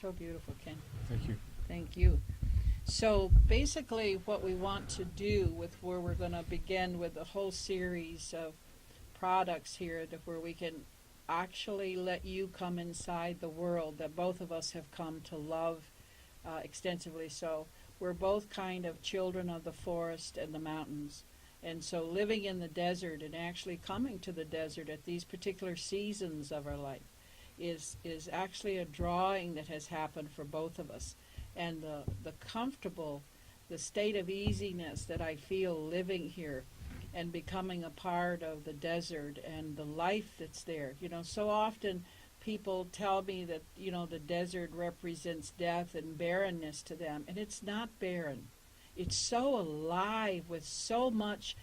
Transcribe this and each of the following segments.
So beautiful, Ken. Thank you. Thank you. So basically, what we want to do with where we're going to begin with a whole series of products here, that where we can actually let you come inside the world that both of us have come to love extensively. So we're both kind of children of the forest and the mountains. And so living in the desert and actually coming to the desert at these particular seasons of our life is actually a drawing that has happened for both of us. And the comfortable, the state of easiness that I feel living here and becoming a part of the desert and the life that's there. You know, so often people tell me that, you know, the desert represents death and barrenness to them, and it's not barren. It's so alive with so much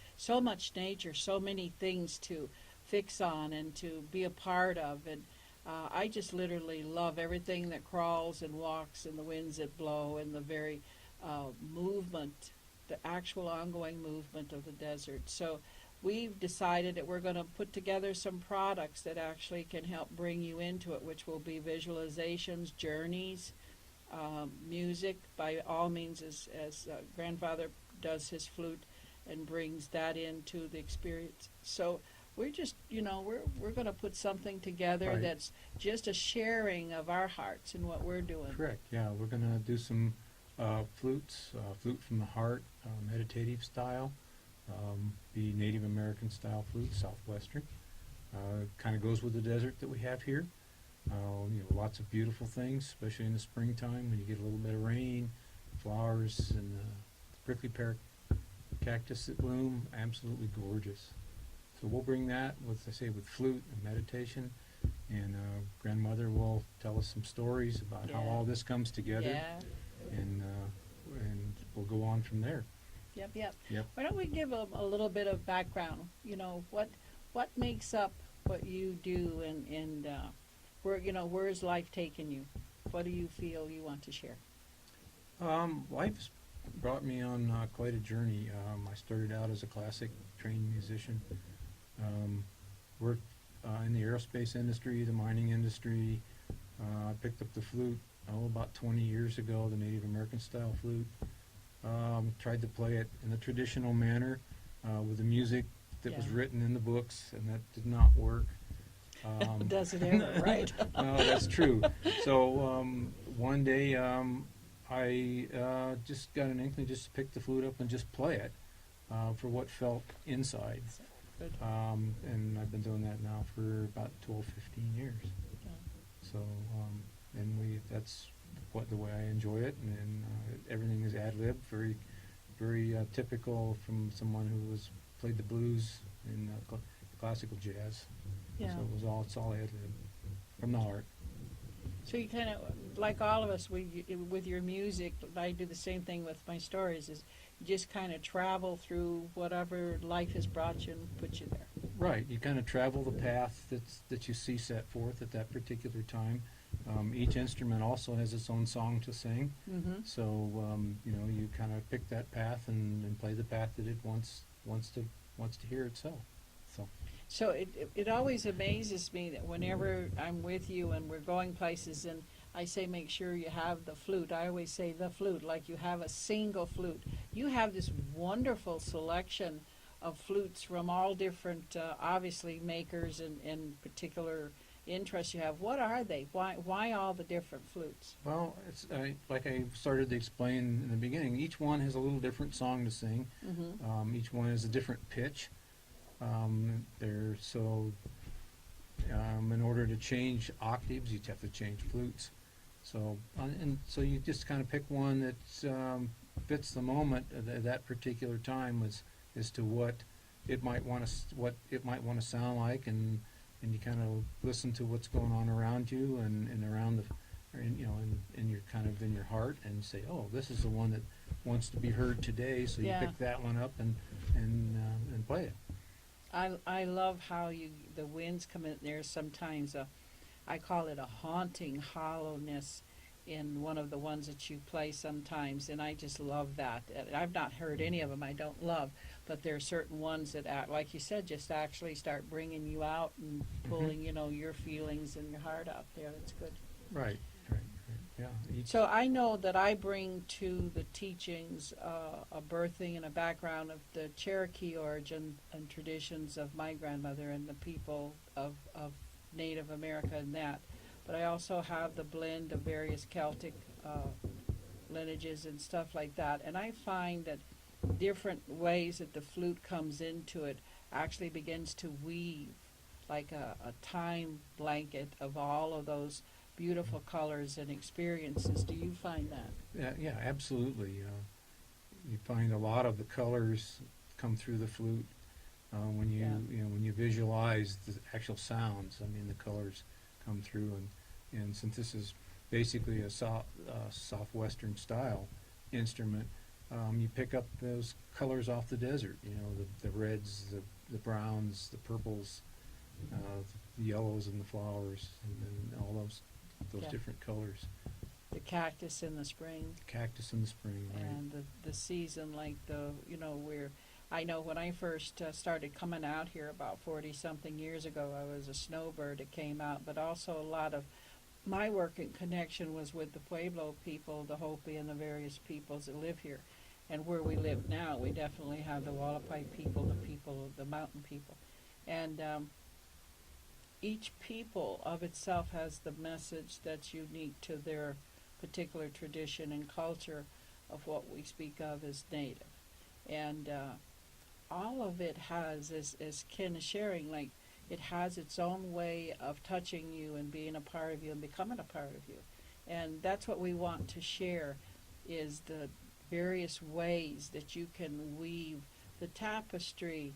nature, so many things to fix on and to be a part of. And I just literally love everything that crawls and walks and the winds that blow and the very movement, the actual ongoing movement of the desert. So we've decided that we're going to put together some products that actually can help bring you into it, which will be visualizations, journeys, music, by all means, as grandfather does his flute and brings that into the experience. So we're just, you know, we're going to put something together Right. that's just a sharing of our hearts and what we're doing. Correct. Yeah, we're going to do some flutes, flute from the heart, meditative style, the Native American style flute, southwestern. Kind of goes with the desert that we have here. You know, lots of beautiful things, especially in the springtime when you get a little bit of rain, flowers, and the prickly pear cactus that bloom. Absolutely gorgeous. So we'll bring that with, I say, with flute and meditation, and grandmother will tell us some stories about how Yeah. all this comes together, Yeah. and we'll go on from there. Yep. Yep. Why don't we give a little bit of background? You know, what makes up what you do, and where, you know, where's life taken you? What do you feel you want to share? Life's brought me on quite a journey. I started out as a classic trained musician. Worked in the aerospace industry, the mining industry. I picked up the flute about 20 years ago, the Native American style flute. Tried to play it in the traditional manner with the music that was Yeah. written in the books, and that did not work. Does it ever, right? No, that's true. So one day I just got an inkling just to pick the flute up and just play it for what felt inside. Good. And I've been doing that now for about 12, 15 years. Yeah. So, and that's the way I enjoy it, and everything is ad-lib, very typical from someone who played the blues and classical jazz. Yeah. So it's all ad-lib from the heart. So you kind of, like all of us, with your music, I do the same thing with my stories, is you just kind of travel through whatever life has brought you and put you there. Right. You kind of travel the path that you see set forth at that particular time. Each instrument also has its own song to sing. Mm-hmm. So you know, you kind of pick that path and play the path that it wants to hear itself. So it always amazes me that whenever I'm with you and we're going places and I say make sure you have the flute, I always say the flute, like you have a single flute. You have this wonderful selection of flutes from all different, obviously, makers and particular interests you have. What are they? Why all the different flutes? Well, it's like I started to explain in the beginning. Each one has a little different song to sing. Mm-hmm. Each one has a different pitch. In order to change octaves, you have to change flutes. So so you just kind of pick one that fits the moment at that particular time as to what it might want to sound like, and you kind of listen to what's going on around you and around and you're kind of in your heart and say, oh, this is the one that wants to be heard today. So you Yeah. pick that one up and play it. I love how the winds come in there sometimes. I call it a haunting hollowness in one of the ones that you play sometimes, and I just love that. I've not heard any of them I don't love, but there are certain ones that, like you said, just actually start bringing you out and pulling, you know, your feelings and your heart out there. That's good. Right. Yeah. Each, So I know that I bring to the teachings a birthing and a background of the Cherokee origin and traditions of my grandmother and the people of Native America and that. But I also have the blend of various Celtic lineages and stuff like that. And I find that different ways that the flute comes into it actually begins to weave like a time blanket of all of those beautiful colors and experiences. Do you find that? yeah, absolutely. You find a lot of the colors come through the flute when you Yeah. you know when you visualize the actual sounds. I mean, the colors come through, and since this is basically a southwestern style instrument, you pick up those colors off the desert. You know, the reds, the browns, the purples, the yellows and the flowers, and all those Yeah. different colors. The cactus in the spring Cactus in the spring, right? and the season, like where I know when I first started coming out here about 40 something years ago, I was a snowbird that came out, but also a lot of my work and connection was with the Pueblo people, the Hopi, and the various peoples that live here. And where we live now, we definitely have the Wallapai people, the mountain people. And each people of itself has the message that's unique to their particular tradition and culture of what we speak of as native. And all of it has, as Ken is sharing, like it has its own way of touching you and being a part of you and becoming a part of you. And that's what we want to share is the various ways that you can weave the tapestry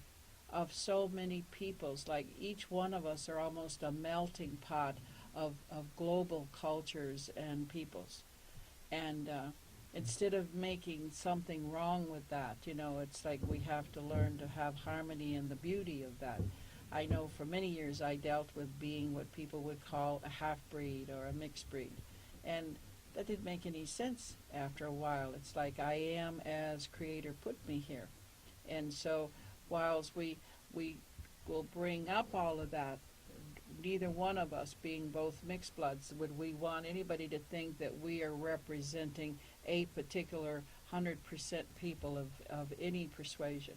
of so many peoples. Like each one of us are almost a melting pot of global cultures and peoples. And instead of making something wrong with that, it's like we have to learn to have harmony and the beauty of that. I know for many years I dealt with being what people would call a half-breed or a mixed breed. And that didn't make any sense after a while. It's like I am as Creator put me here. And so whilst we will bring up all of that, neither one of us being both mixed bloods, would we want anybody to think that we are representing a particular 100% people of any persuasion.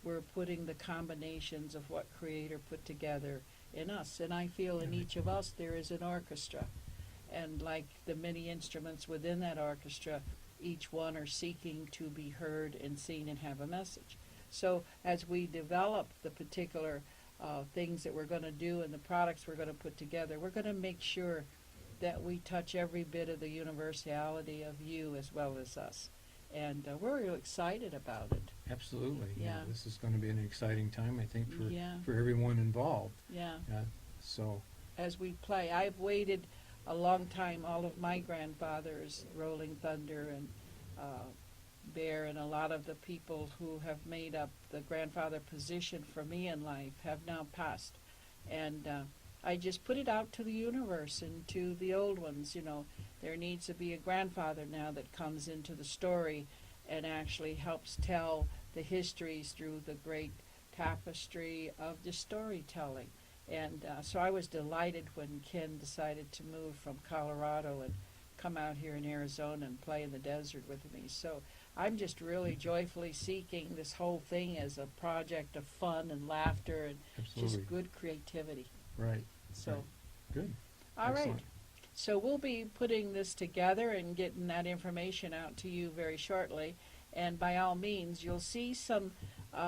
We're putting the combinations of what Creator put together in us. And I feel in each of us there is an orchestra. And like the many instruments within that orchestra, each one are seeking to be heard and seen and have a message. So as we develop the particular things that we're going to do and the products we're going to put together, we're going to make sure that we touch every bit of the universality of you as well as us. And we're real excited about it. Absolutely. Yeah. This is going to be an exciting time, I think, Yeah. for everyone involved. Yeah. So As we play, I've waited a long time. All of my grandfathers, Rolling Thunder and Bear, and a lot of the people who have made up the grandfather position for me in life have now passed. And I just put it out to the universe and to the old ones, there needs to be a grandfather now that comes into the story and actually helps tell the histories through the great tapestry of the storytelling. And so I was delighted when Ken decided to move from Colorado and come out here in Arizona and play in the desert with me. So I'm just really joyfully seeking this whole thing as a project of fun and laughter and absolutely. just good creativity. Right. So, Right. Good. all right. Excellent. So we'll be putting this together and getting that information out to you very shortly. And by all means, you'll see some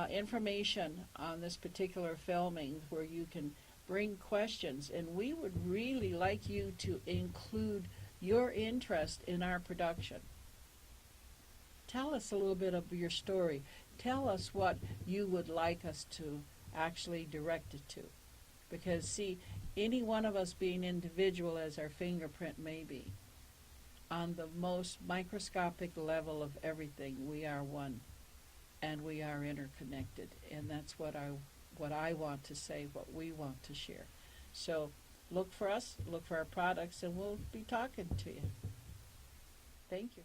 information on this particular filming where you can bring questions. And we would really like you to include your interest in our production. Tell us a little bit of your story. Tell us what you would like us to actually direct it to. Because, see, any one of us being individual as our fingerprint may be, on the most microscopic level of everything, we are one, and we are interconnected. And that's what I want to say, what we want to share. So look for us, look for our products, and we'll be talking to you. Thank you.